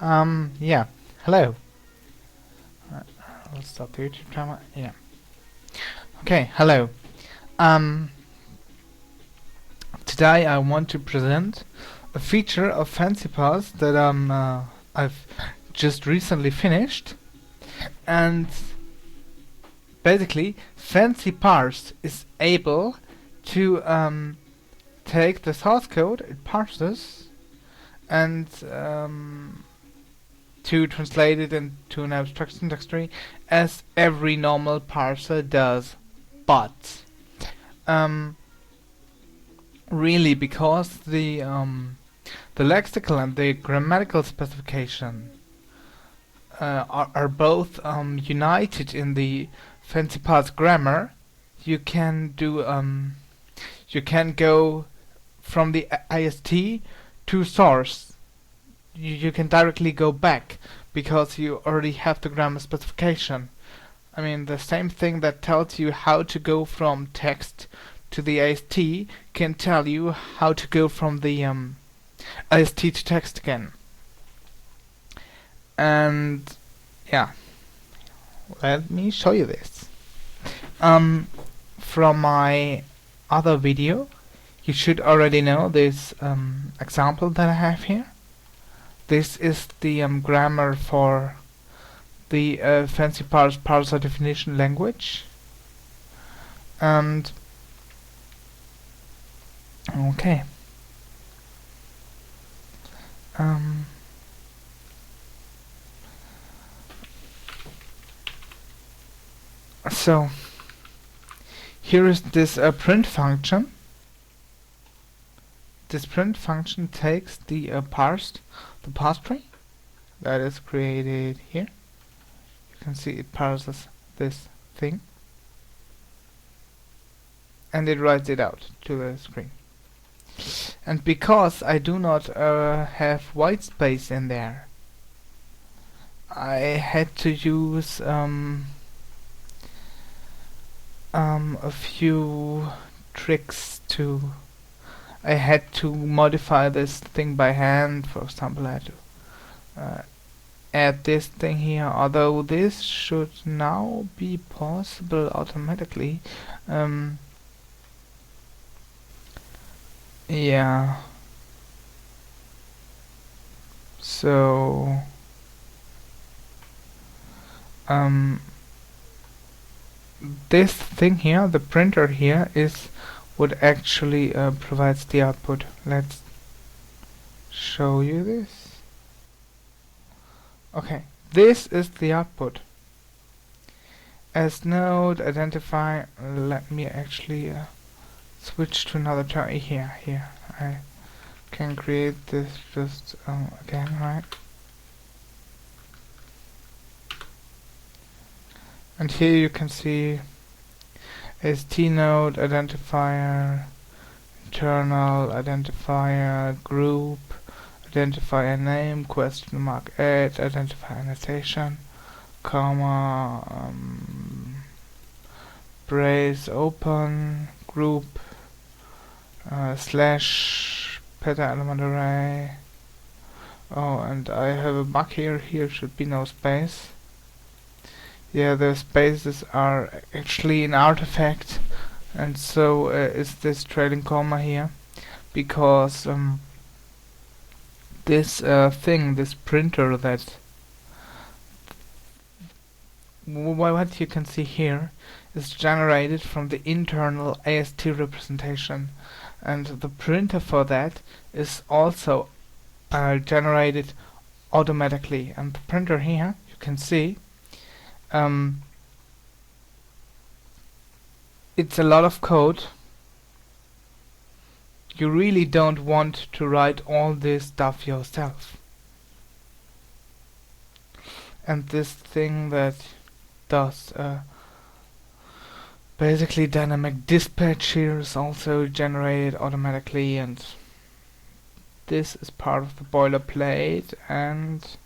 Yeah. Hello. Uh, let's stop the YouTube timer. Yeah. Okay, hello. Um, Today I want to present a feature of FancyPars that I've just recently finished, and basically FancyPars is able to take the source code it parses and to translate it into an abstract syntax tree as every normal parser does. But really, because the lexical and the grammatical specification are both united in the FancyPars grammar, you can do you can go from the IST to source. You can directly go back because you already have the grammar specification. I mean, the same thing that tells you how to go from text to the IST can tell you how to go from the IST to text again. And yeah, let me show you this. From my other video, you should already know this example that I have here. This is the grammar for the FancyPars parser definition language. And okay. So here is this print function. This print function takes the parse tree that is created here. You can see it parses this thing and it writes it out to the screen. And because I do not have white space in there, I had to use a few tricks to. I had to modify this thing by hand. For example, I had to add this thing here, although this should now be possible automatically. Yeah. So this thing here, the printer here, is what actually provides the output. Let's show you this. Okay, this is the output. As node identify, let me actually switch to another term here. I can create this just again, right? And here you can see st node identifier, internal identifier, group, identifier name, question mark add, identifier annotation, comma, brace open, group, slash pattern element array. Oh, and I have a bug here. Here should be no space. Yeah, the spaces are actually an artifact, and so is this trailing comma here, because this thing, this printer that what you can see here is generated from the internal AST representation, and the printer for that is also generated automatically. And the printer here, you can see, it's a lot of code. You really don't want to write all this stuff yourself. And this thing that does basically dynamic dispatch here is also generated automatically, and this is part of the boilerplate, and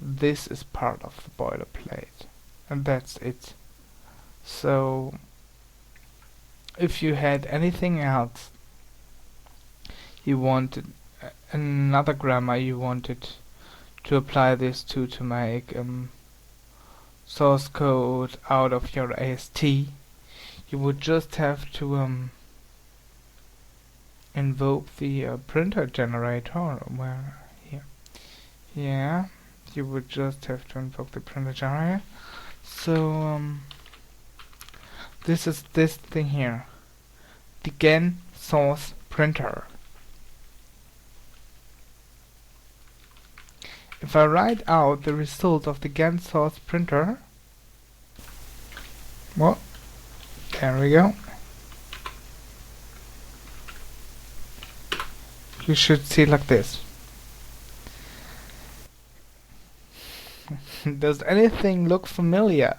this is part of the boilerplate, and that's it. So if you had anything else you wanted another grammar you wanted to apply this to make source code out of your AST, you would just have to invoke the printer generator. Where here? Yeah, you would just have to invoke the printer generator. So this is this thing here, the GEN source printer. If I write out the result of the GEN source printer, well, there we go. You should see like this. Does anything look familiar?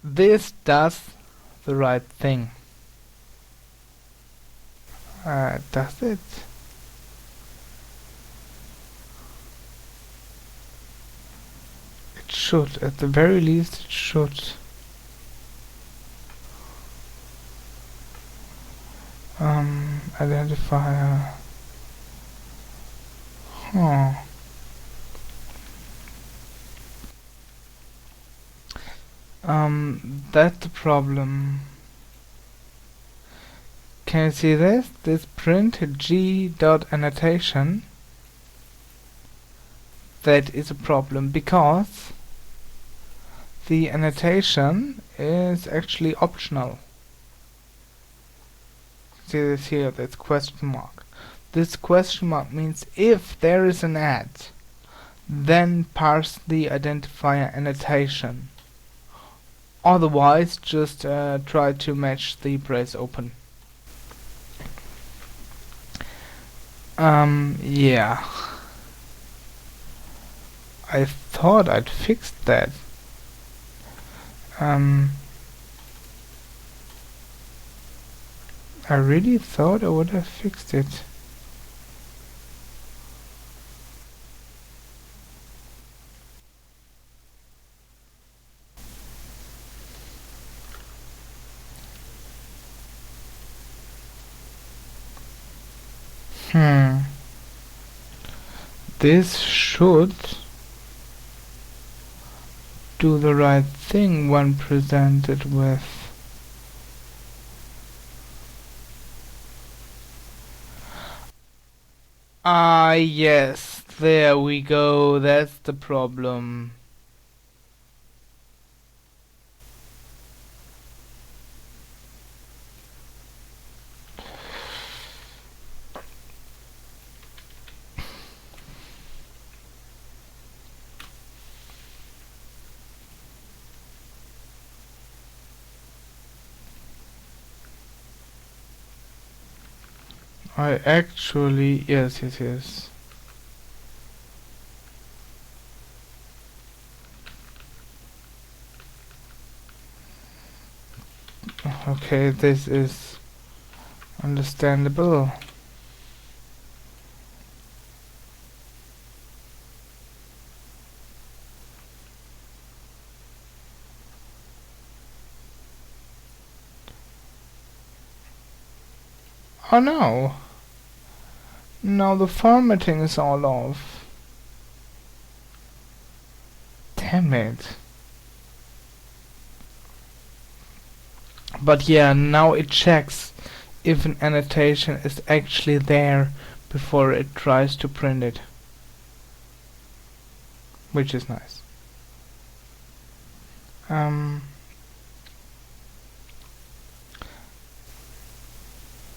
This does the right thing. Does it? It should, at the very least it should. Identifier. Huh. That's the problem. Can you see this? This print g dot annotation. That is a problem because the annotation is actually optional. See this here, that's question mark. This question mark means if there is an add, then parse the identifier annotation. Otherwise, just try to match the brace open. Yeah. I thought I'd fixed that. I really thought I would have fixed it. This should do the right thing when presented with yes, there we go, that's the problem. I actually, yes. Okay, this is understandable. Oh no! Now the formatting is all off. Damn it. But yeah, now it checks if an annotation is actually there before it tries to print it. Which is nice.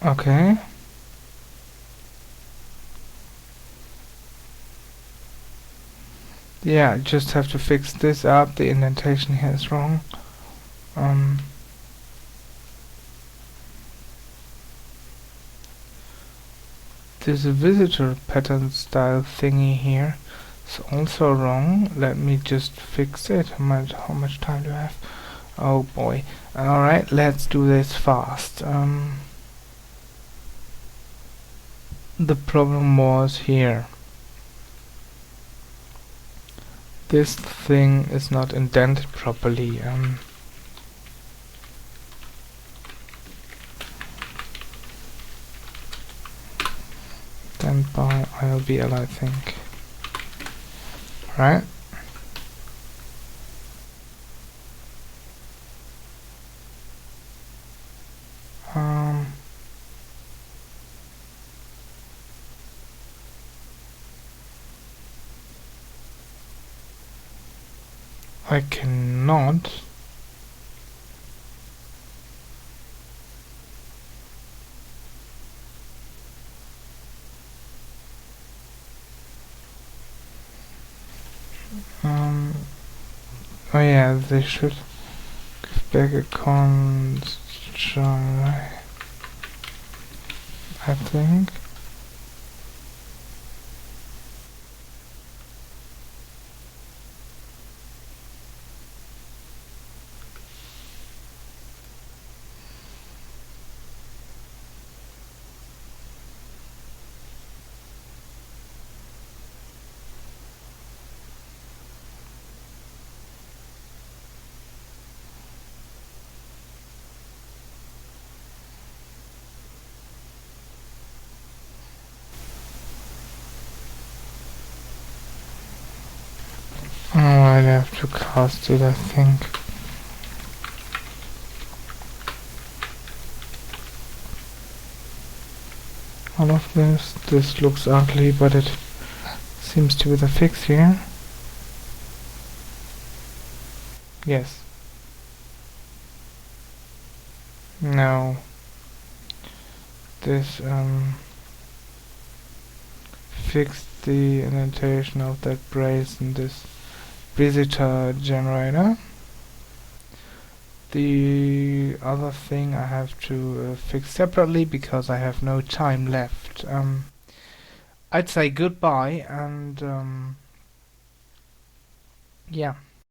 Okay. Yeah, just have to fix this up. The indentation here is wrong. This visitor pattern style thingy here is also wrong. Let me just fix it. How much time do I have? Oh boy. Alright, let's do this fast. The problem was here. This thing is not indented properly. sent by ILBL, I think. Right? I cannot. Oh yeah, they should give back a construct, I think. Oh, I'd have to cast it, I think. All of this looks ugly, but it seems to be the fix here. Yes. No. This fixed the indentation of that brace in this visitor generator. The other thing I have to fix separately because I have no time left. I'd say goodbye and yeah.